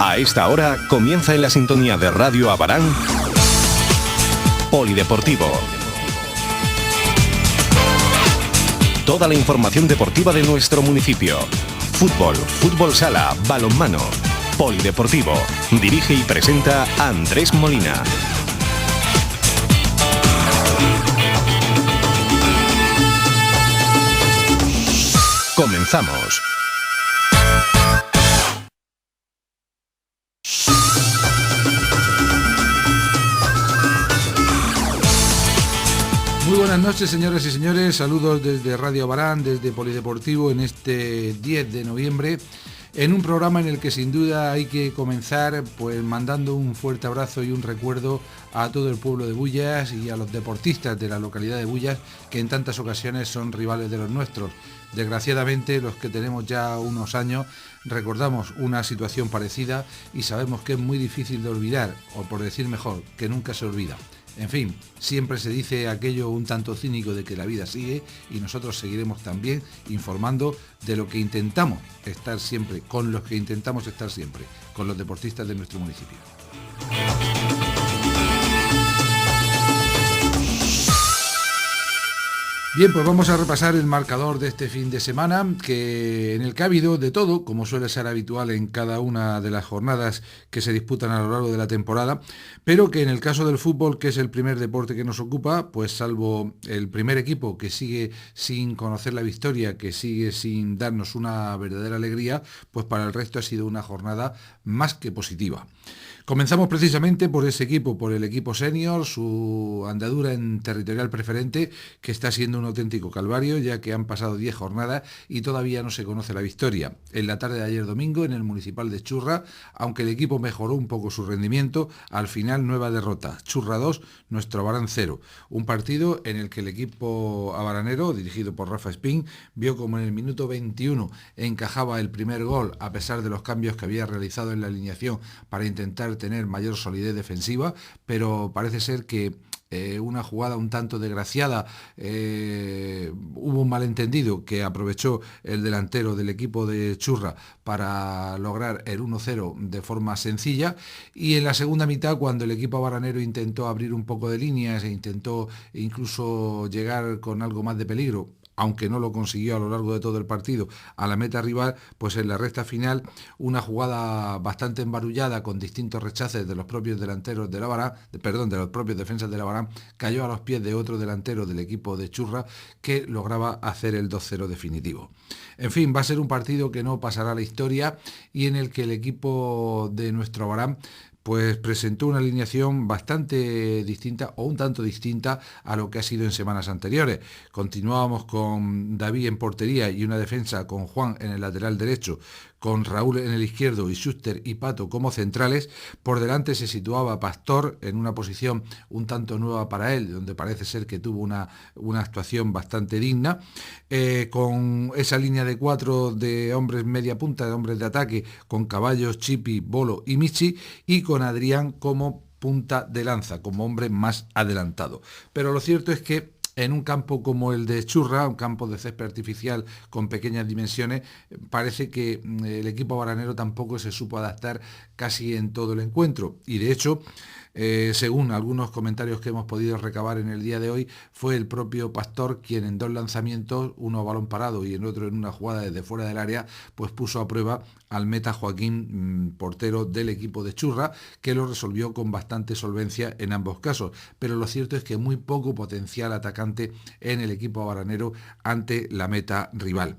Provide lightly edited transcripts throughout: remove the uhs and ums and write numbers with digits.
A esta hora comienza en la sintonía de Radio Abarán Polideportivo. Toda la información deportiva de nuestro municipio. Fútbol, fútbol sala, balonmano. Polideportivo. Dirige y presenta Andrés Molina. Comenzamos. Muy buenas noches, señoras y señores. Saludos desde Radio Abarán, desde Polideportivo, en este 10 de noviembre, en un programa en el que sin duda hay que comenzar pues mandando un fuerte abrazo y un recuerdo a todo el pueblo de Bullas y a los deportistas de la localidad de Bullas, que en tantas ocasiones son rivales de los nuestros. Desgraciadamente, los que tenemos ya unos años recordamos una situación parecida y sabemos que es muy difícil de olvidar, o por decir mejor, que nunca se olvida. En fin, siempre se dice aquello un tanto cínico de que la vida sigue, y nosotros seguiremos también informando de lo que intentamos estar siempre, con los que intentamos estar siempre, con los deportistas de nuestro municipio. Bien, pues vamos a repasar el marcador de este fin de semana, en el que ha habido de todo, como suele ser habitual en cada una de las jornadas que se disputan a lo largo de la temporada, pero que en el caso del fútbol, que es el primer deporte que nos ocupa, pues salvo el primer equipo, que sigue sin conocer la victoria, que sigue sin darnos una verdadera alegría, pues para el resto ha sido una jornada más que positiva. Comenzamos precisamente por ese equipo, por el equipo senior, su andadura en territorial preferente, que está siendo un auténtico calvario, ya que han pasado 10 jornadas y todavía no se conoce la victoria. En la tarde de ayer domingo, en el municipal de Churra, aunque el equipo mejoró un poco su rendimiento, al final nueva derrota. Churra 2, nuestro Abarán 0. Un partido en el que el equipo abaranero, dirigido por Rafa Espín, vio como en el minuto 21 encajaba el primer gol, a pesar de los cambios que había realizado en la alineación para intentar tener mayor solidez defensiva, pero parece ser que una jugada un tanto desgraciada, hubo un malentendido que aprovechó el delantero del equipo de Churra para lograr el 1-0 de forma sencilla, y en la segunda mitad, cuando el equipo abaranero intentó abrir un poco de líneas e intentó incluso llegar con algo más de peligro, aunque no lo consiguió a lo largo de todo el partido, a la meta rival, pues en la recta final una jugada bastante embarullada con distintos rechaces de los propios delanteros del Abarán, de los propios defensas del Abarán, cayó a los pies de otro delantero del equipo de Churra, que lograba hacer el 2-0 definitivo. En fin, va a ser un partido que no pasará a la historia y en el que el equipo de nuestro Abarán pues presentó una alineación bastante distinta, o un tanto distinta a lo que ha sido en semanas anteriores. Continuábamos con David en portería y una defensa con Juan en el lateral derecho, con Raúl en el izquierdo y Schuster y Pato como centrales. Por delante se situaba Pastor en una posición un tanto nueva para él, donde parece ser que tuvo una actuación bastante digna, con esa línea de 4 de hombres media punta, de hombres de ataque, con Caballos, Chipi, Bolo y Michi, y con Adrián como punta de lanza, como hombre más adelantado. Pero lo cierto es que en un campo como el de Churra, un campo de césped artificial con pequeñas dimensiones, parece que el equipo abaranero tampoco se supo adaptar casi en todo el encuentro, y de hecho, según algunos comentarios que hemos podido recabar en el día de hoy, fue el propio Pastor quien en 2 lanzamientos, uno a balón parado y en otro en una jugada desde fuera del área, pues puso a prueba al meta Joaquín, portero del equipo de Churra, que lo resolvió con bastante solvencia en ambos casos. Pero lo cierto es que muy poco potencial atacante en el equipo abaranero ante la meta rival.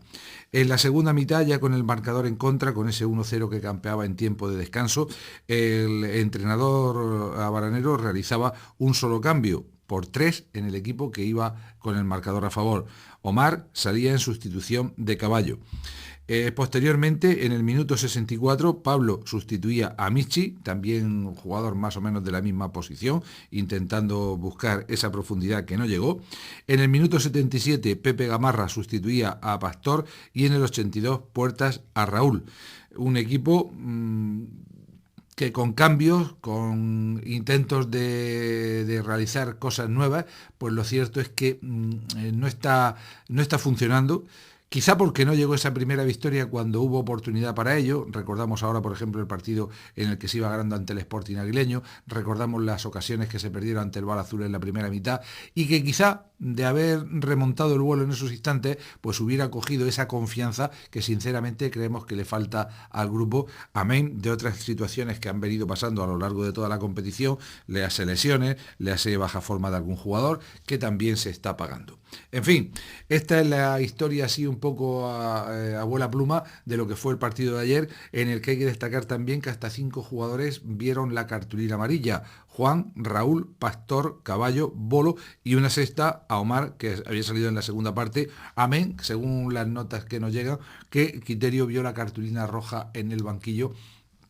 En la segunda mitad, ya con el marcador en contra, con ese 1-0 que campeaba en tiempo de descanso, el entrenador abaranero realizaba un solo cambio por 3 en el equipo que iba con el marcador a favor. Omar salía en sustitución de Caballo. Posteriormente, en el minuto 64, Pablo sustituía a Michi, también jugador más o menos de la misma posición, intentando buscar esa profundidad que no llegó. En el minuto 77, Pepe Gamarra sustituía a Pastor y en el 82, Puertas a Raúl. Un equipo que con cambios, con intentos de realizar cosas nuevas, pues lo cierto es que no está funcionando, Quizá porque no llegó esa primera victoria cuando hubo oportunidad para ello. Recordamos ahora, por ejemplo, el partido en el que se iba ganando ante el Sporting Aguileño. Recordamos las ocasiones que se perdieron ante el Val Azul en la primera mitad y que quizá de haber remontado el vuelo en esos instantes, pues hubiera cogido esa confianza que sinceramente creemos que le falta al grupo, amén de otras situaciones que han venido pasando a lo largo de toda la competición, le hace lesiones, le hace baja forma de algún jugador, que también se está pagando. En fin, esta es la historia así un poco a vuela pluma de lo que fue el partido de ayer, en el que hay que destacar también que hasta 5 jugadores vieron la cartulina amarilla: Juan, Raúl, Pastor, Caballo, Bolo y una sexta a Omar, que había salido en la segunda parte, amén, según las notas que nos llegan, que Quiterio vio la cartulina roja en el banquillo,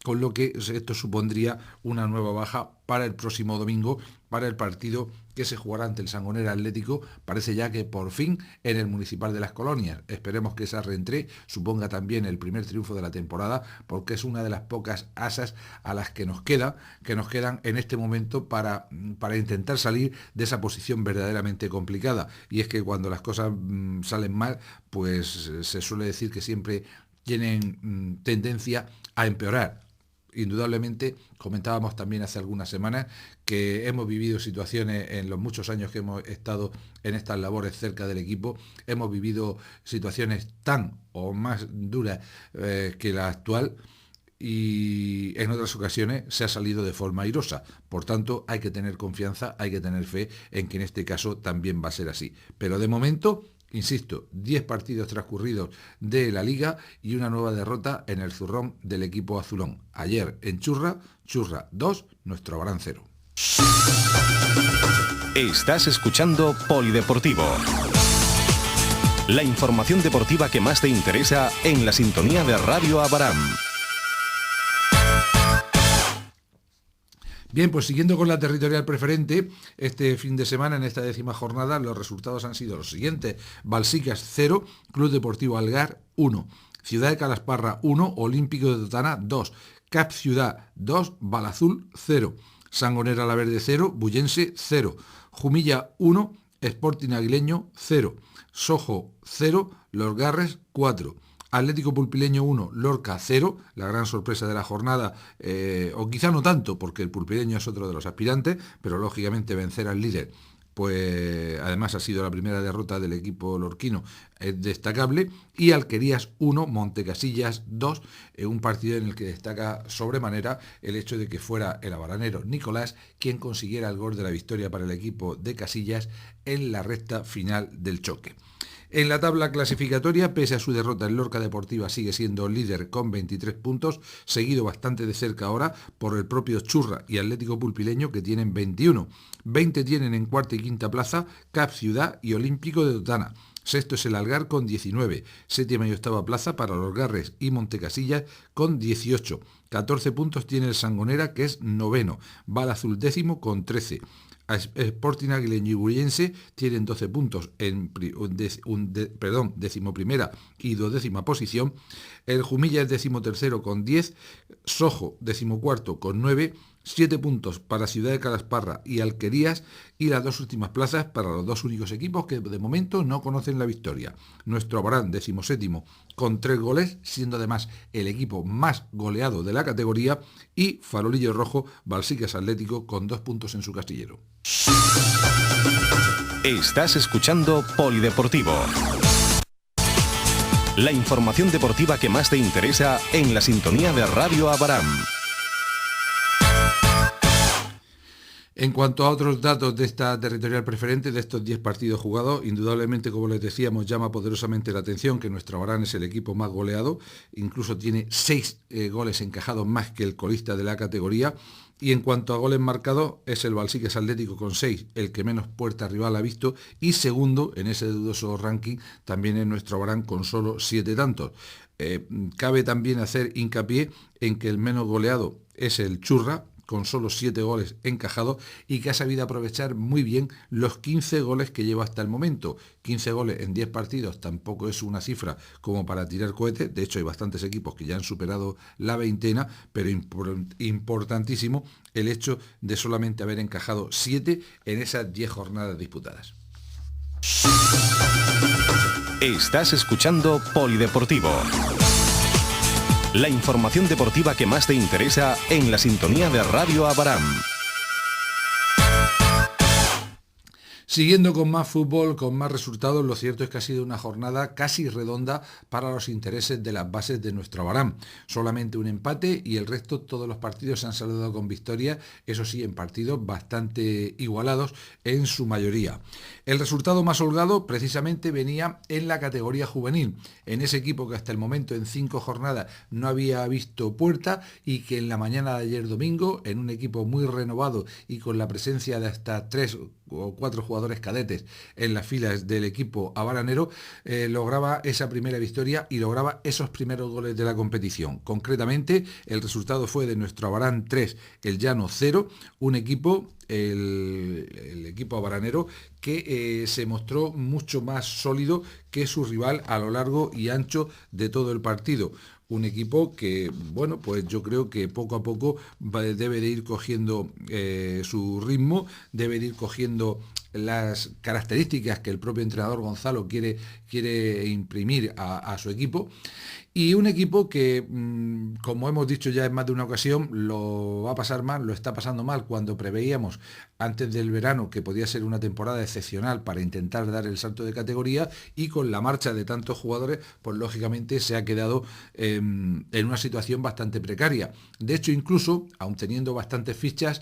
con lo que esto supondría una nueva baja para el próximo domingo, para el partido que se jugará ante el Sangonera Atlético, parece ya que por fin en el Municipal de Las Colonias. Esperemos que esa reentrée suponga también el primer triunfo de la temporada, porque es una de las pocas asas a las que nos quedan en este momento para intentar salir de esa posición verdaderamente complicada. Y es que cuando las cosas salen mal, pues se suele decir que siempre tienen tendencia a empeorar. Indudablemente, comentábamos también hace algunas semanas que hemos vivido situaciones en los muchos años que hemos estado en estas labores cerca del equipo, hemos vivido situaciones tan o más duras que la actual, y en otras ocasiones se ha salido de forma airosa. Por tanto, hay que tener confianza, hay que tener fe en que en este caso también va a ser así. Pero de momento, insisto, 10 partidos transcurridos de la Liga y una nueva derrota en el zurrón del equipo azulón. Ayer en Churra 2, nuestro Abarán 0. Estás escuchando Polideportivo. La información deportiva que más te interesa en la sintonía de Radio Abarán. Bien, pues siguiendo con la territorial preferente, este fin de semana, en esta 10ª jornada, los resultados han sido los siguientes: Balsicas 0, Club Deportivo Algar 1, Ciudad de Calasparra 1, Olímpico de Totana 2, Cap Ciudad 2, Balazul 0, Sangonera La Verde 0, Bullense 0, Jumilla 1, Sporting Aguileño 0, Sojo 0, Los Garres 4, Atlético Pulpileño 1, Lorca 0, la gran sorpresa de la jornada, o quizá no tanto, porque el Pulpileño es otro de los aspirantes, pero lógicamente vencer al líder, pues además ha sido la primera derrota del equipo lorquino, es destacable. Y Alquerías 1, Montecasillas 2, un partido en el que destaca sobremanera el hecho de que fuera el abaranero Nicolás quien consiguiera el gol de la victoria para el equipo de Casillas en la recta final del choque. En la tabla clasificatoria, pese a su derrota, el Lorca Deportiva sigue siendo líder con 23 puntos, seguido bastante de cerca ahora por el propio Churra y Atlético Pulpileño, que tienen 21. 20 tienen en cuarta y quinta plaza Cap Ciudad y Olímpico de Totana. Sexto es el Algar con 19. Séptima y octava plaza para Los Garres y Montecasillas con 18. 14 puntos tiene el Sangonera, que es noveno. Balazul décimo con 13. Sporting Aguileño y Bullense tienen 12 puntos en decimoprimera y 12ª posición. El Jumilla es 13º con 10, Sojo 14º con 9, 7 puntos para Ciudad de Calasparra y Alquerías, y las dos últimas plazas para los dos únicos equipos que de momento no conocen la victoria. Nuestro Abarán 17º con 3 goles, siendo además el equipo más goleado de la categoría, y Farolillo Rojo Balsicas Atlético con 2 puntos en su castillero. Estás escuchando Polideportivo. La información deportiva que más te interesa en la sintonía de Radio Abarán. En cuanto a otros datos de esta territorial preferente, de estos 10 partidos jugados, indudablemente, como les decíamos, llama poderosamente la atención que nuestro Abarán es el equipo más goleado, incluso tiene 6 goles encajados más que el colista de la categoría. Y en cuanto a goles marcados, es el Balsicas Atlético con 6, el que menos puerta rival ha visto, y segundo en ese dudoso ranking también es nuestro Abarán con solo 7 tantos. Cabe también hacer hincapié en que el menos goleado es el Churra, con solo 7 goles encajados, y que ha sabido aprovechar muy bien los 15 goles que lleva hasta el momento. 15 goles en 10 partidos tampoco es una cifra como para tirar cohetes. De hecho, hay bastantes equipos que ya han superado la veintena, pero importantísimo el hecho de solamente haber encajado 7 en esas 10 jornadas disputadas. Estás escuchando Polideportivo. La información deportiva que más te interesa en la sintonía de Radio Abaram. Siguiendo con más fútbol, con más resultados, lo cierto es que ha sido una jornada casi redonda para los intereses de las bases de nuestro Abaram. Solamente un empate y el resto, todos los partidos se han saldado con victoria, eso sí, en partidos bastante igualados en su mayoría. El resultado más holgado precisamente venía en la categoría juvenil, en ese equipo que hasta el momento en 5 jornadas no había visto puerta y que en la mañana de ayer domingo, en un equipo muy renovado y con la presencia de hasta 3 o 4 jugadores cadetes en las filas del equipo abaranero, lograba esa primera victoria y lograba esos primeros goles de la competición. Concretamente, el resultado fue de nuestro Abarán 3, el Llano 0, un equipo, el equipo abaranero, que se mostró mucho más sólido que su rival a lo largo y ancho de todo el partido. Un equipo que, bueno, pues yo creo que poco a poco debe de ir cogiendo su ritmo, debe de ir cogiendo las características que el propio entrenador Gonzalo quiere imprimir a su equipo. Y un equipo que, como hemos dicho ya en más de una ocasión, lo va a pasar mal, lo está pasando mal cuando preveíamos antes del verano que podía ser una temporada excepcional para intentar dar el salto de categoría, y con la marcha de tantos jugadores, pues lógicamente se ha quedado en una situación bastante precaria. De hecho, incluso, aun teniendo bastantes fichas,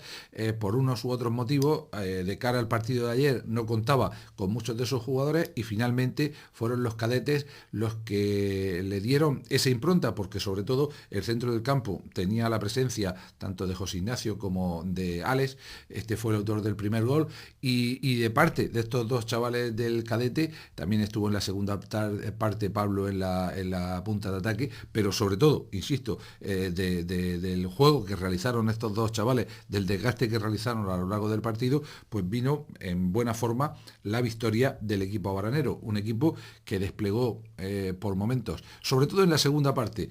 por unos u otros motivos, de cara al partido de ayer no contaba con muchos de esos jugadores y finalmente fueron los cadetes los que le dieron esa impronta, porque sobre todo el centro del campo tenía la presencia tanto de José Ignacio como de Alex, este fue el autor del primer gol, y de parte de estos dos chavales del cadete también estuvo en la segunda parte Pablo en la punta de ataque, pero sobre todo, insisto, del juego que realizaron estos dos chavales, del desgaste que realizaron a lo largo del partido, pues vino en buena forma la victoria del equipo abaranero, un equipo que desplegó por momentos, sobre todo en la segunda parte,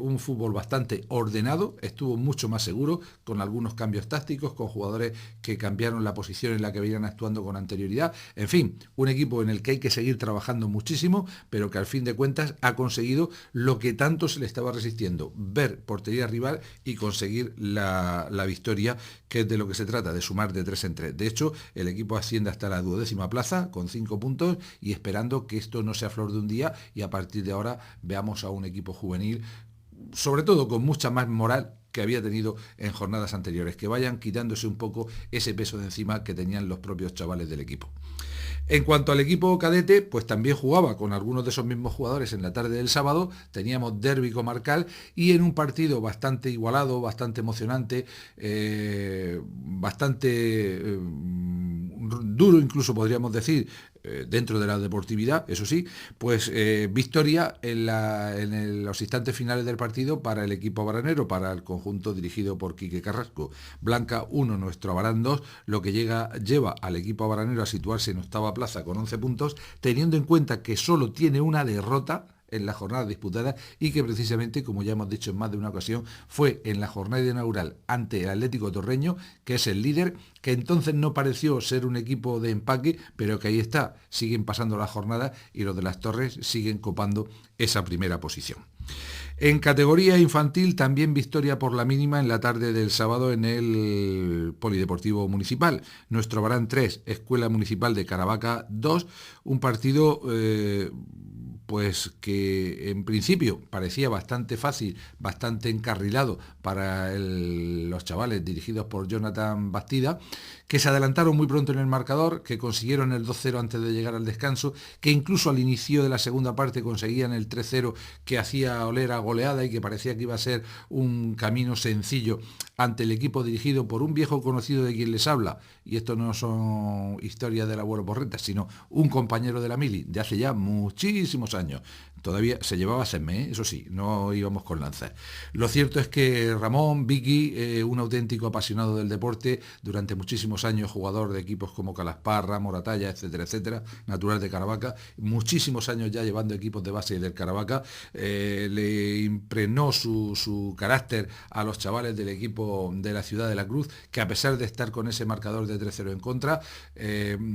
un fútbol bastante ordenado, estuvo mucho más seguro, con algunos cambios tácticos, con jugadores que cambiaron la posición en la que venían actuando con anterioridad. En fin, un equipo en el que hay que seguir trabajando muchísimo, pero que al fin de cuentas ha conseguido lo que tanto se le estaba resistiendo, ver portería rival y conseguir la victoria, que es de lo que se trata, de sumar de 3 en 3. De hecho, el equipo asciende hasta la 12ª plaza con 5 puntos y esperando que esto no sea flor de un día y a partir de ahora veamos a un equipo juvenil, sobre todo con mucha más moral que había tenido en jornadas anteriores, que vayan quitándose un poco ese peso de encima que tenían los propios chavales del equipo. En cuanto al equipo cadete, pues también jugaba con algunos de esos mismos jugadores en la tarde del sábado, teníamos derbi comarcal y en un partido bastante igualado, bastante emocionante, bastante duro incluso podríamos decir, dentro de la deportividad, eso sí, pues victoria en los instantes finales del partido para el equipo abaranero, para el conjunto dirigido por Quique Carrasco. Blanca 1, nuestro Abarán 2, lo que lleva al equipo abaranero a situarse en 8ª plaza con 11 puntos, teniendo en cuenta que solo tiene una derrota en la jornada disputada y que precisamente, como ya hemos dicho en más de una ocasión, fue en la jornada inaugural ante el Atlético Torreño, que es el líder, que entonces no pareció ser un equipo de empaque, pero que ahí está, siguen pasando la jornada y los de las Torres siguen copando esa primera posición. En categoría infantil también victoria por la mínima en la tarde del sábado en el Polideportivo Municipal. Nuestro Abarán 3, Escuela Municipal de Caravaca 2, un partido pues que en principio parecía bastante fácil, bastante encarrilado para los chavales dirigidos por Jonathan Bastida, que se adelantaron muy pronto en el marcador, que consiguieron el 2-0 antes de llegar al descanso, que incluso al inicio de la segunda parte conseguían el 3-0 que hacía oler a goleada y que parecía que iba a ser un camino sencillo ante el equipo dirigido por un viejo conocido de quien les habla, y esto no son historias del abuelo Porreta, sino un compañero de la mili de hace ya muchísimos años. Todavía se llevaba Semme, eso sí, no íbamos con lanzas. Lo cierto es que Ramón, Vicky, un auténtico apasionado del deporte, durante muchísimos años jugador de equipos como Calasparra, Moratalla, etcétera, etcétera, natural de Caravaca, muchísimos años ya llevando equipos de base del Caravaca, le impregnó su carácter a los chavales del equipo de la Ciudad de la Cruz, que a pesar de estar con ese marcador de 3-0 en contra,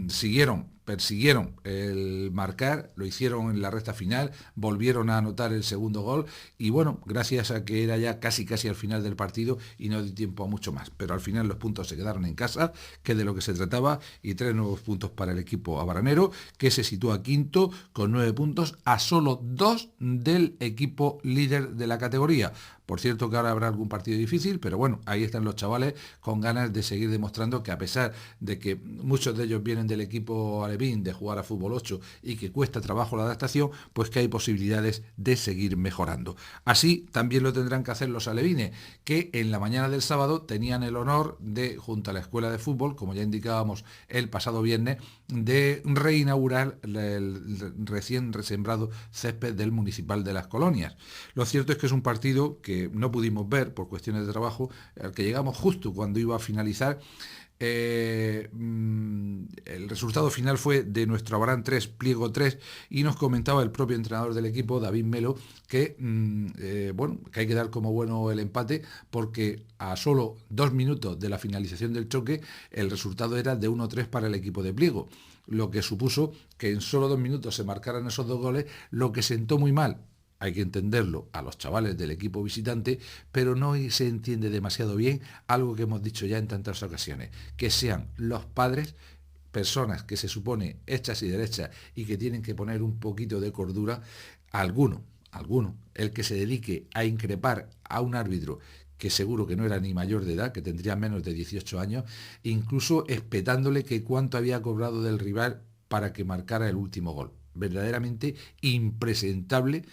siguieron persiguieron el marcar, lo hicieron en la recta final, volvieron a anotar el segundo gol y bueno, gracias a que era ya casi al final del partido y no dio tiempo a mucho más. Pero al final los puntos se quedaron en casa, que es de lo que se trataba, y 3 nuevos puntos para el equipo abaranero, que se sitúa quinto con 9 puntos a solo 2 del equipo líder de la categoría. Por cierto que ahora habrá algún partido difícil, pero bueno, ahí están los chavales con ganas de seguir demostrando que a pesar de que muchos de ellos vienen del equipo alevín de jugar a fútbol 8 y que cuesta trabajo la adaptación, pues que hay posibilidades de seguir mejorando. Así también lo tendrán que hacer los alevines, que en la mañana del sábado tenían el honor de, junto a la escuela de fútbol, como ya indicábamos el pasado viernes, de reinaugurar el recién resembrado césped del Municipal de Las Colonias. Lo cierto es que es un partido que no pudimos ver por cuestiones de trabajo, al que llegamos justo cuando iba a finalizar. El resultado final fue de nuestro Abarán 3, Pliego 3, y nos comentaba el propio entrenador del equipo, David Melo, que que hay que dar como bueno el empate, porque a solo 2 minutos de la finalización del choque el resultado era de 1-3 para el equipo de Pliego, lo que supuso que en solo 2 minutos se marcaran esos 2 goles, lo que sentó muy mal, hay que entenderlo, a los chavales del equipo visitante, pero no se entiende demasiado bien algo que hemos dicho ya en tantas ocasiones, que sean los padres, personas que se supone hechas y derechas y que tienen que poner un poquito de cordura, alguno, el que se dedique a increpar a un árbitro que seguro que no era ni mayor de edad, que tendría menos de 18 años, incluso espetándole que cuánto había cobrado del rival para que marcara el último gol. Verdaderamente impresentable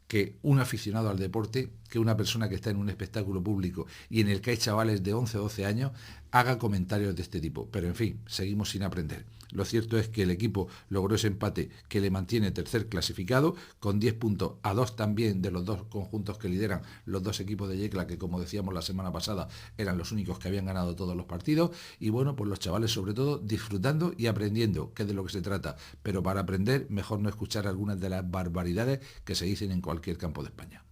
que un aficionado al deporte, que una persona que está en un espectáculo público y en el que hay chavales de 11 o 12 años, haga comentarios de este tipo. Pero en fin, seguimos sin aprender. Lo cierto es que el equipo logró ese empate que le mantiene tercer clasificado, con 10 puntos a 2 también de los 2 conjuntos que lideran los 2 equipos de Yecla, que como decíamos la semana pasada eran los únicos que habían ganado todos los partidos. Y bueno, pues los chavales sobre todo disfrutando y aprendiendo, que es de lo que se trata. Pero para aprender, mejor no escuchar algunas de las barbaridades que se dicen en cualquier campo de España.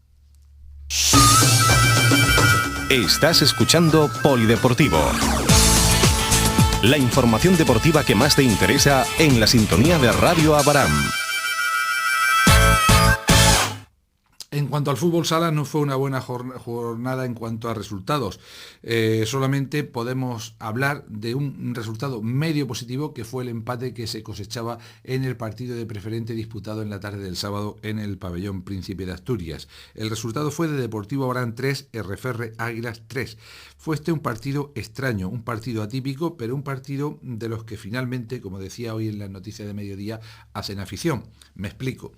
Estás escuchando Polideportivo. La información deportiva que más te interesa en la sintonía de Radio Abarán. En cuanto al fútbol sala, no fue una buena jornada en cuanto a resultados. Solamente podemos hablar de un resultado medio positivo, que fue el empate que se cosechaba en el partido de preferente disputado en la tarde del sábado en el pabellón Príncipe de Asturias. El resultado fue de Deportivo Abarán 3, RFR Águilas 3. Fue un partido extraño, un partido atípico, pero un partido de los que finalmente, como decía hoy en las noticias de mediodía, hacen afición. Me explico.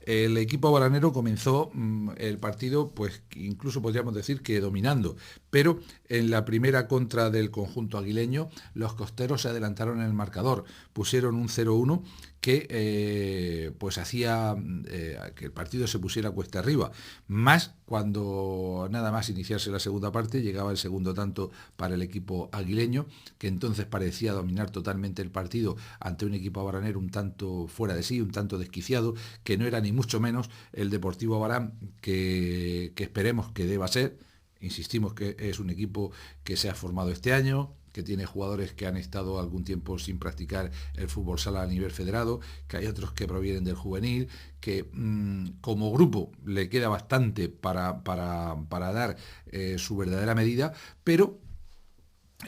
El equipo abaranero comenzó el partido, pues incluso podríamos decir que dominando, pero en la primera contra del conjunto aguileño, los costeros se adelantaron en el marcador, pusieron un 0-1 que pues hacía que el partido se pusiera cuesta arriba, más cuando nada más iniciarse la segunda parte llegaba el segundo tanto para el equipo aguileño, que entonces parecía dominar totalmente el partido ante un equipo abaranero un tanto fuera de sí, un tanto desquiciado, que no era ni mucho menos el Deportivo Abarán que esperemos que deba ser. Insistimos que es un equipo que se ha formado este año, que tiene jugadores que han estado algún tiempo sin practicar el fútbol sala a nivel federado, que hay otros que provienen del juvenil, que como grupo le queda bastante para dar su verdadera medida, pero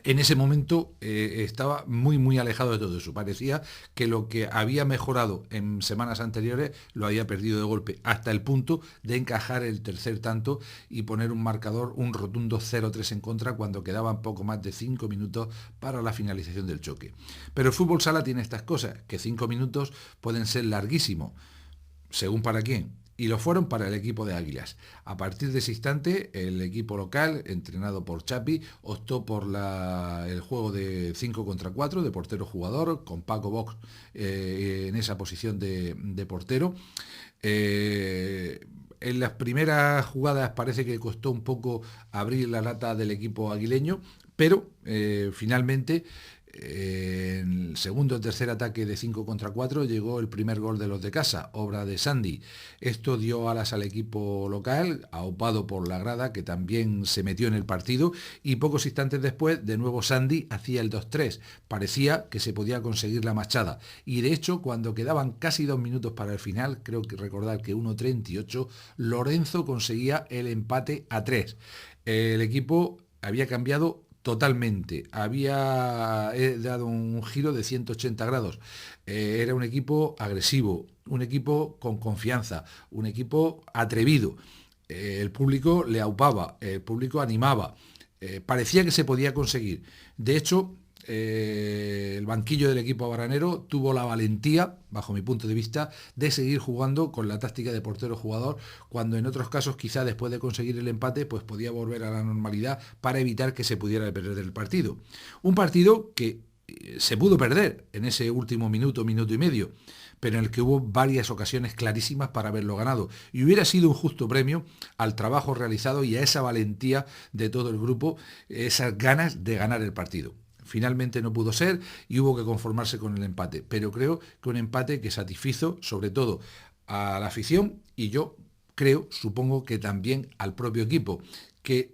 en ese momento estaba muy alejado de todo eso. Parecía que lo que había mejorado en semanas anteriores lo había perdido de golpe, hasta el punto de encajar el tercer tanto y poner un marcador, un rotundo 0-3 en contra, cuando quedaban poco más de 5 minutos para la finalización del choque. Pero el fútbol sala tiene estas cosas, que 5 minutos pueden ser larguísimos, según para quién. Y lo fueron para el equipo de Águilas. A partir de ese instante, el equipo local, entrenado por Chapi, optó por el juego de 5 contra 4, de portero-jugador, con Paco Box en esa posición de portero. En las primeras jugadas parece que costó un poco abrir la lata del equipo aguileño, pero finalmente en el segundo o tercer ataque de 5 contra 4 llegó el primer gol de los de casa, obra de Sandy. Esto dio alas al equipo local, aupado por la grada, que también se metió en el partido, y pocos instantes después, de nuevo Sandy hacía el 2-3. Parecía que se podía conseguir la machada. Y de hecho, cuando quedaban casi 2 minutos para el final, creo que recordar que 1:38, Lorenzo conseguía el empate a 3. El equipo había cambiado totalmente, había dado un giro de 180 grados. Era un equipo agresivo, un equipo con confianza, un equipo atrevido. El público le aupaba, el público animaba. Parecía que se podía conseguir. De hecho, el banquillo del equipo baranero tuvo la valentía, bajo mi punto de vista, de seguir jugando con la táctica de portero-jugador, cuando en otros casos, quizá después de conseguir el empate, pues podía volver a la normalidad para evitar que se pudiera perder el partido. Un partido que se pudo perder en ese último minuto, minuto y medio, pero en el que hubo varias ocasiones clarísimas para haberlo ganado. Y hubiera sido un justo premio al trabajo realizado y a esa valentía de todo el grupo, esas ganas de ganar el partido. Finalmente no pudo ser y hubo que conformarse con el empate, pero creo que un empate que satisfizo sobre todo a la afición y yo creo, supongo que también al propio equipo, que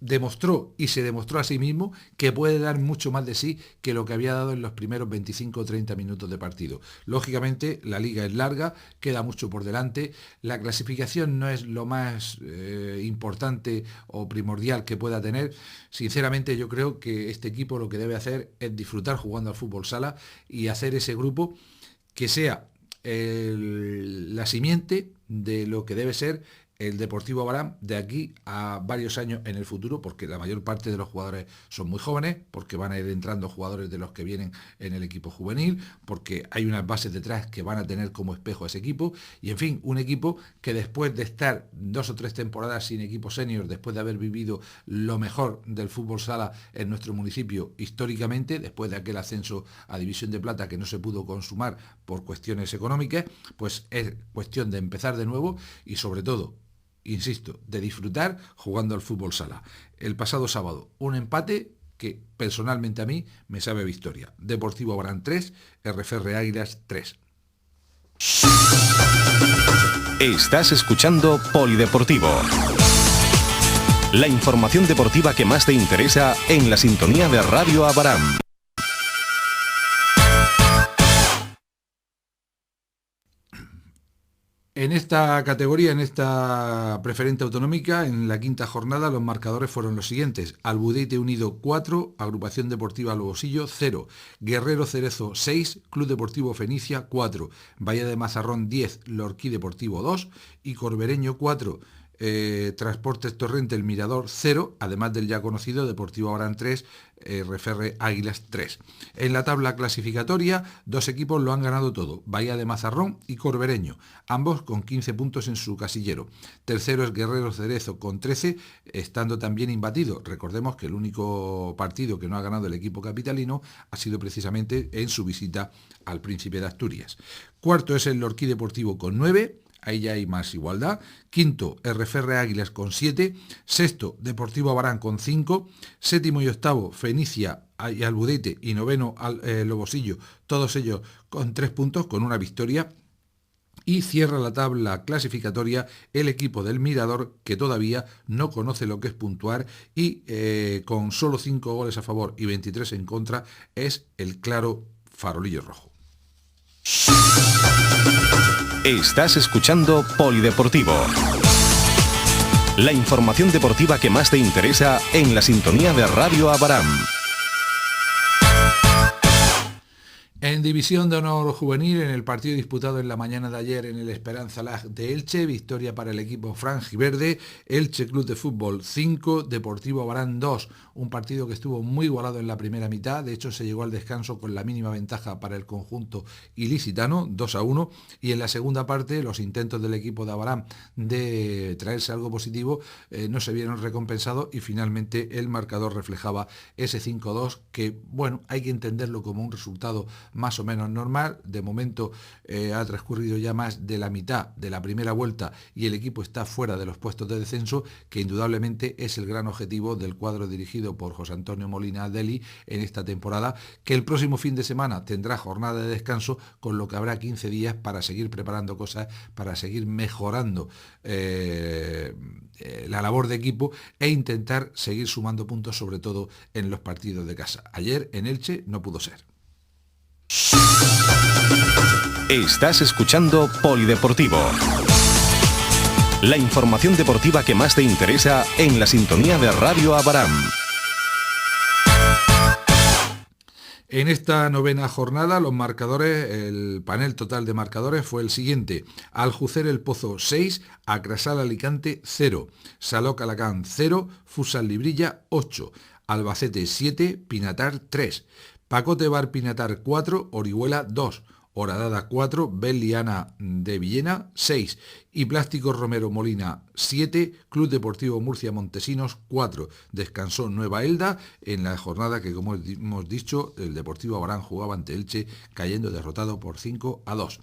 demostró y se demostró a sí mismo que puede dar mucho más de sí que lo que había dado en los primeros 25 o 30 minutos de partido. Lógicamente la liga es larga, queda mucho por delante, la clasificación no es lo más importante o primordial que pueda tener. Sinceramente yo creo que este equipo lo que debe hacer es disfrutar jugando al fútbol sala y hacer ese grupo que sea la simiente de lo que debe ser el Deportivo Abarán de aquí a varios años en el futuro, porque la mayor parte de los jugadores son muy jóvenes, porque van a ir entrando jugadores de los que vienen en el equipo juvenil, porque hay unas bases detrás que van a tener como espejo a ese equipo, y en fin, un equipo que después de estar 2 o 3 temporadas sin equipo senior, después de haber vivido lo mejor del fútbol sala en nuestro municipio históricamente, después de aquel ascenso a División de Plata que no se pudo consumar por cuestiones económicas, pues es cuestión de empezar de nuevo y sobre todo, insisto, de disfrutar jugando al fútbol sala. El pasado sábado, un empate que personalmente a mí me sabe a victoria. Deportivo Abarán 3, RFR Águilas 3. Estás escuchando Polideportivo. La información deportiva que más te interesa en la sintonía de Radio Abarán. En esta categoría, en esta preferente autonómica, en la quinta jornada, los marcadores fueron los siguientes. Albudeite Unido 4, Agrupación Deportiva Lobosillo 0, Guerrero Cerezo 6, Club Deportivo Fenicia 4, Valle de Mazarrón 10, Lorquí Deportivo 2 y Corbereño 4. Transportes Torrente El Mirador 0, además del ya conocido Deportivo Abarán 3, RFR Águilas 3. En la tabla clasificatoria, 2 equipos lo han ganado todo, Bahía de Mazarrón y Corbereño, ambos con 15 puntos en su casillero. Tercero es Guerrero Cerezo con 13, estando también imbatido. Recordemos que el único partido que no ha ganado el equipo capitalino ha sido precisamente en su visita al Príncipe de Asturias. Cuarto es el Lorquí Deportivo con 9, ahí ya hay más igualdad. Quinto, RFR Águilas con 7. Sexto, Deportivo Abarán con 5. Séptimo y octavo, Fenicia y Albudeite. Y noveno, Lobosillo, todos ellos con 3 puntos, con una victoria. Y cierra la tabla clasificatoria el equipo del Mirador, que todavía no conoce lo que es puntuar y con solo 5 goles a favor y 23 en contra, es el claro farolillo rojo. Estás escuchando Polideportivo. La información deportiva que más te interesa en la sintonía de Radio Abarán. En División de Honor Juvenil, en el partido disputado en la mañana de ayer en el Esperanza Lag de Elche, victoria para el equipo franjiverde, Elche Club de Fútbol 5, Deportivo Abarán 2, un partido que estuvo muy igualado en la primera mitad, de hecho se llegó al descanso con la mínima ventaja para el conjunto ilicitano, 2-1, y en la segunda parte los intentos del equipo de Abarán de traerse algo positivo no se vieron recompensados y finalmente el marcador reflejaba ese 5-2 que, bueno, hay que entenderlo como un resultado más o menos normal. De momento ha transcurrido ya más de la mitad de la primera vuelta y el equipo está fuera de los puestos de descenso, que indudablemente es el gran objetivo del cuadro dirigido por José Antonio Molina Deli en esta temporada, que el próximo fin de semana tendrá jornada de descanso, con lo que habrá 15 días para seguir preparando cosas, para seguir mejorando la labor de equipo e intentar seguir sumando puntos, sobre todo en los partidos de casa. Ayer en Elche no pudo ser. Estás escuchando Polideportivo. La información deportiva que más te interesa en la sintonía de Radio Abaram. En esta novena jornada los marcadores, el panel total de marcadores fue el siguiente: Aljucer El Pozo 6, Acrasal Alicante 0, Saloc Alacant 0, Futsal Librilla 8, Albacete 7, Pinatar 3, Pacote Bar Pinatar 4, Orihuela 2, Horadada 4, Belliana de Villena 6 y Plásticos Romero Molina 7, Club Deportivo Murcia Montesinos 4. Descansó Nueva Elda en la jornada que, como hemos dicho, el Deportivo Abarán jugaba ante Elche, cayendo derrotado por 5-2.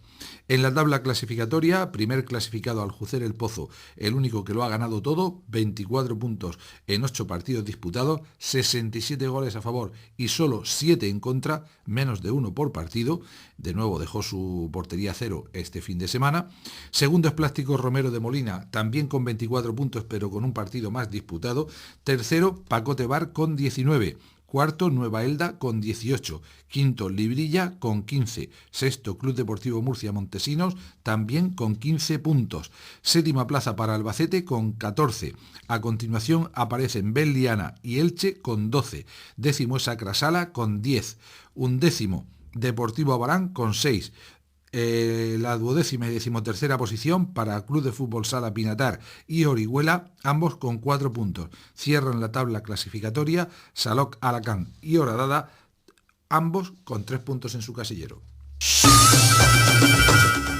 En la tabla clasificatoria, primer clasificado Aljucer El Pozo, el único que lo ha ganado todo, 24 puntos en 8 partidos disputados, 67 goles a favor y solo 7 en contra, menos de 1 por partido. De nuevo dejó su portería a cero este fin de semana. Segundo es Plásticos Romero de Molina, también con 24 puntos, pero con un partido más disputado. Tercero, Pacote Bar con 19. Cuarto, Nueva Elda con 18. Quinto, Librilla con 15. Sexto, Club Deportivo Murcia Montesinos, también con 15 puntos. Séptima plaza para Albacete con 14. A continuación aparecen Belliana y Elche con 12. Décimo es Acrasala con 10. Undécimo, Deportivo Abarán con 6. La duodécima y decimotercera posición para Club de Fútbol Sala Pinatar y Orihuela, ambos con 4 puntos. Cierran la tabla clasificatoria Saloc Alacant y Horadada, ambos con 3 puntos en su casillero.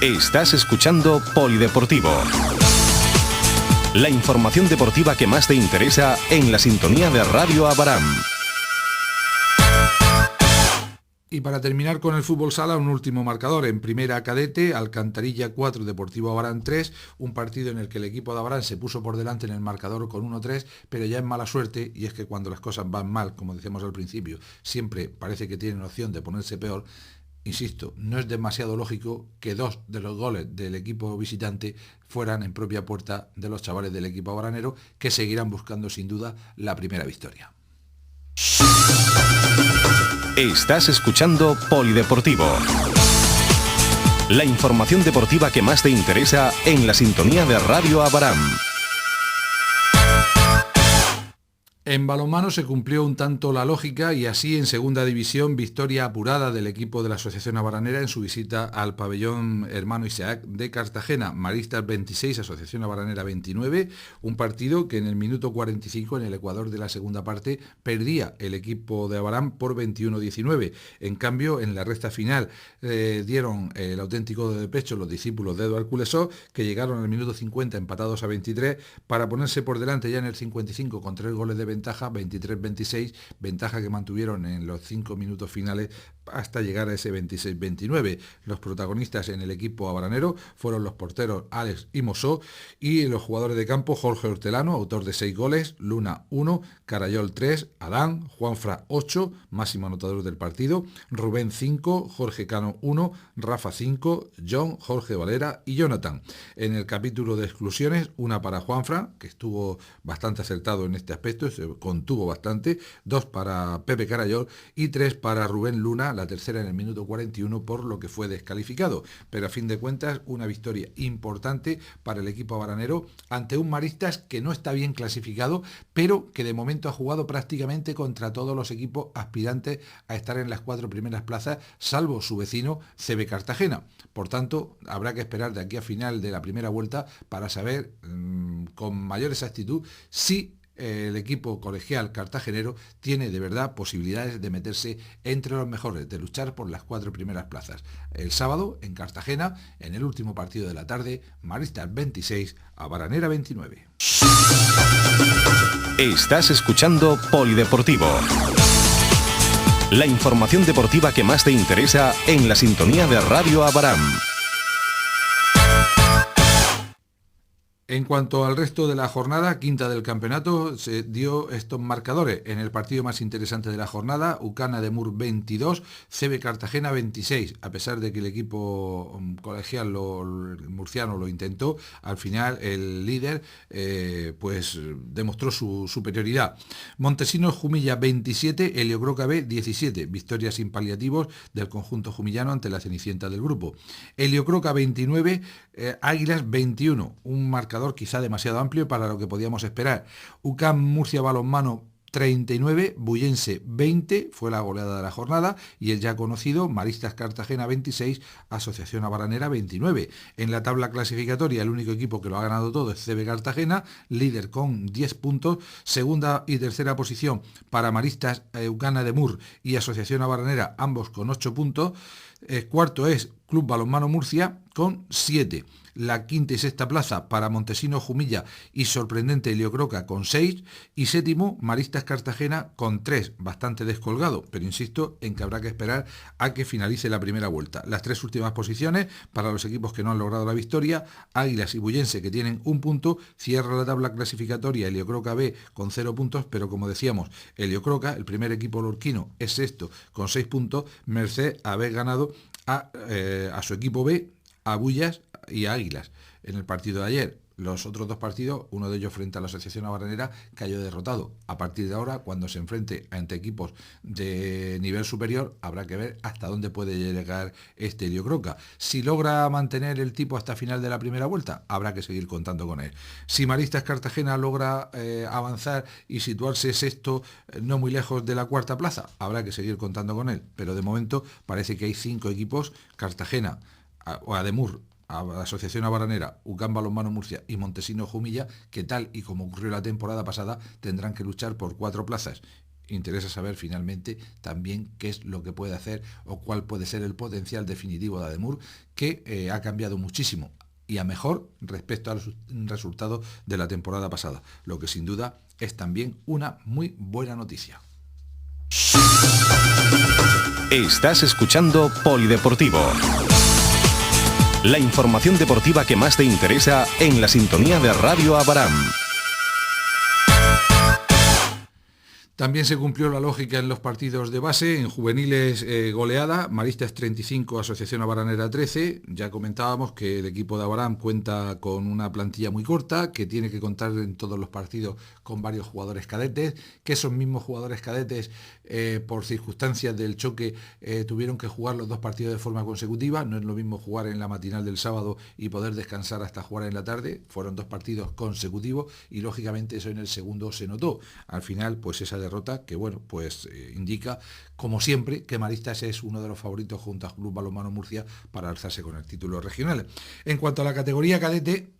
Estás escuchando Polideportivo. La información deportiva que más te interesa en la sintonía de Radio Abaram. Y para terminar con el fútbol sala, un último marcador. En primera cadete, Alcantarilla 4, Deportivo Abarán 3, un partido en el que el equipo de Abarán se puso por delante en el marcador con 1-3, pero ya es mala suerte, y es que cuando las cosas van mal, como decíamos al principio, siempre parece que tienen opción de ponerse peor. Insisto, no es demasiado lógico que 2 de los goles del equipo visitante fueran en propia puerta de los chavales del equipo abaranero, que seguirán buscando sin duda la primera victoria. Estás escuchando Polideportivo. La información deportiva que más te interesa en la sintonía de Radio Abaram. En balonmano se cumplió un tanto la lógica y así en segunda división victoria apurada del equipo de la Asociación Abaranera en su visita al pabellón Hermano Isaac de Cartagena. Maristas 26, Asociación Abaranera 29, un partido que en el minuto 45 en el Ecuador de la segunda parte perdía el equipo de Abarán por 21-19. En cambio, en la recta final dieron el auténtico de pecho los discípulos de Eduard Culesó, que llegaron al minuto 50 empatados a 23 para ponerse por delante ya en el 55 con 3 goles de ventaja, 23-26, ventaja que mantuvieron en los 5 minutos finales hasta llegar a ese 26-29. Los protagonistas en el equipo abaranero fueron los porteros Alex y Mosó, y los jugadores de campo Jorge Hortelano, autor de 6 goles, Luna 1, Carayol 3, Adán, Juanfra 8, máximo anotador del partido, Rubén 5, Jorge Cano 1, Rafa 5, John, Jorge Valera y Jonathan. En el capítulo de exclusiones, una para Juanfra, que estuvo bastante acertado en este aspecto, se contuvo bastante, 2 para Pepe Carayol y 3 para Rubén Luna, la tercera en el minuto 41, por lo que fue descalificado. Pero a fin de cuentas, una victoria importante para el equipo abaranero ante un Maristas que no está bien clasificado, pero que de momento ha jugado prácticamente contra todos los equipos aspirantes a estar en las 4 primeras plazas, salvo su vecino CB Cartagena. Por tanto, habrá que esperar de aquí a final de la primera vuelta para saber con mayor exactitud si el equipo colegial cartagenero tiene de verdad posibilidades de meterse entre los mejores, de luchar por las 4 primeras plazas. El sábado, en Cartagena, en el último partido de la tarde, Maristas 26, Abaranera 29. Estás escuchando Polideportivo. La información deportiva que más te interesa en la sintonía de Radio Abaram. En cuanto al resto de la jornada, quinta del campeonato, se dio estos marcadores. En el partido más interesante de la jornada, Ucana de Mur 22, CB Cartagena 26. A pesar de que el equipo colegial el murciano lo intentó, al final el líder pues demostró su superioridad. Montesinos Jumilla 27, Heliocroca B 17. Victoria sin paliativos del conjunto jumillano ante la cenicienta del grupo. Heliocroca 29, Águilas 21. Un marcador quizá demasiado amplio para lo que podíamos esperar. UCAM Murcia Balonmano 39, Bullense 20, fue la goleada de la jornada, y el ya conocido Maristas Cartagena 26, Asociación Abaranera 29. En la tabla clasificatoria el único equipo que lo ha ganado todo es CB Cartagena, líder con 10 puntos, segunda y tercera posición para Maristas Ucana de Mur y Asociación Abaranera, ambos con 8 puntos. Cuarto es Club Balonmano Murcia con 7. La quinta y sexta plaza para Montesinos Jumilla y sorprendente Heliocroca con 6, y séptimo Maristas Cartagena con 3, bastante descolgado, pero insisto en que habrá que esperar a que finalice la primera vuelta. Las tres últimas posiciones para los equipos que no han logrado la victoria, Águilas y Bullense, que tienen 1 punto, cierra la tabla clasificatoria Heliocroca B con 0 puntos, pero como decíamos, Heliocroca, el primer equipo lorquino, es sexto con 6 puntos, merced a haber ganado a su equipo B, a Bullas y a Águilas en el partido de ayer. Los otros dos partidos, uno de ellos frente a la Asociación Abaranera, cayó derrotado. A partir de ahora, cuando se enfrente ante equipos de nivel superior, habrá que ver hasta dónde puede llegar este Heliocroca. Si logra mantener el tipo hasta final de la primera vuelta, habrá que seguir contando con él. Si Maristas Cartagena logra avanzar y situarse sexto, no muy lejos de la cuarta plaza, habrá que seguir contando con él. Pero de momento parece que hay 5 equipos, Cartagena, Ademur, a la Asociación Abaranera, UCAM Balonmano Murcia y Montesinos Jumilla, que tal y como ocurrió la temporada pasada, tendrán que luchar por 4 plazas. Interesa saber finalmente también qué es lo que puede hacer o cuál puede ser el potencial definitivo de Ademur, que ha cambiado muchísimo y a mejor respecto al resultado de la temporada pasada, lo que sin duda es también una muy buena noticia. Estás escuchando Polideportivo. La información deportiva que más te interesa en la sintonía de Radio Abaram. También se cumplió la lógica en los partidos de base. En juveniles, goleada, Maristas 35, Asociación Abaranera 13. Ya comentábamos que el equipo de Abaram cuenta con una plantilla muy corta, que tiene que contar en todos los partidos con varios jugadores cadetes, que esos mismos jugadores cadetes, por circunstancias del choque, tuvieron que jugar los 2 partidos de forma consecutiva. No es lo mismo jugar en la matinal del sábado y poder descansar hasta jugar en la tarde. Fueron 2 partidos consecutivos y lógicamente eso en el segundo se notó. Al final, pues esa derrota que bueno, pues indica, como siempre, que Maristas es uno de los favoritos junto a Club Balonmano Murcia para alzarse con el título regional. En cuanto a la categoría cadete,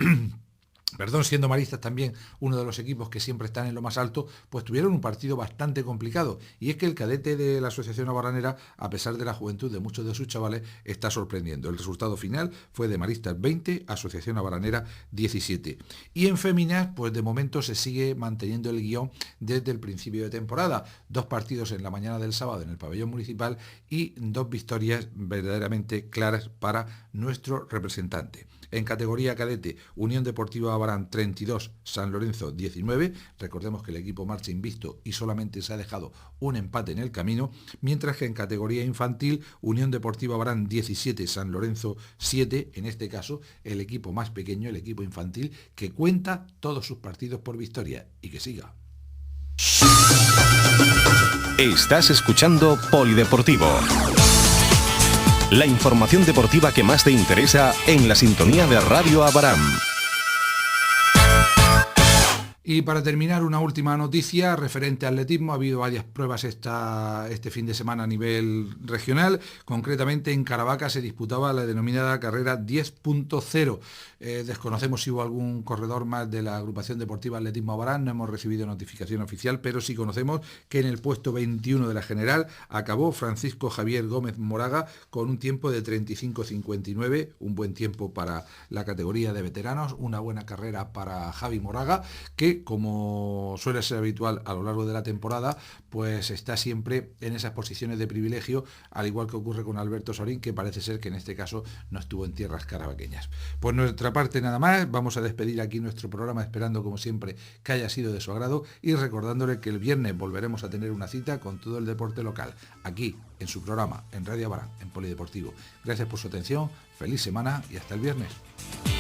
siendo Maristas también uno de los equipos que siempre están en lo más alto, pues tuvieron un partido bastante complicado, y es que el cadete de la Asociación Abaranera, a pesar de la juventud de muchos de sus chavales, está sorprendiendo. El resultado final fue de Maristas 20, Asociación Abaranera 17. Y en féminas, pues de momento se sigue manteniendo el guión desde el principio de temporada. 2 partidos en la mañana del sábado en el pabellón municipal y 2 victorias verdaderamente claras para nuestro representante. En categoría cadete, Unión Deportiva Abarán 32, San Lorenzo 19. Recordemos que el equipo marcha invicto y solamente se ha dejado un empate en el camino, mientras que en categoría infantil, Unión Deportiva Abarán 17, San Lorenzo 7, en este caso el equipo más pequeño, el equipo infantil, que cuenta todos sus partidos por victoria, y que siga. Estás escuchando Polideportivo. La información deportiva que más te interesa en la sintonía de Radio Abaram. Y para terminar, una última noticia referente al atletismo. Ha habido varias pruebas este fin de semana a nivel regional. Concretamente en Caravaca se disputaba la denominada carrera 10.0. Desconocemos si hubo algún corredor más de la agrupación deportiva Atletismo Abarán. No hemos recibido notificación oficial, pero sí conocemos que en el puesto 21 de la general acabó Francisco Javier Gómez Moraga con un tiempo de 35.59, un buen tiempo para la categoría de veteranos, una buena carrera para Javi Moraga, que que, como suele ser habitual a lo largo de la temporada, pues está siempre en esas posiciones de privilegio, al igual que ocurre con Alberto Sorín, que parece ser que en este caso no estuvo en tierras carabaqueñas. Por nuestra parte nada más, vamos a despedir aquí nuestro programa, esperando como siempre que haya sido de su agrado y recordándole que el viernes volveremos a tener una cita con todo el deporte local, aquí en su programa, en Radio Abarán, en Polideportivo. Gracias por su atención, feliz semana y hasta el viernes.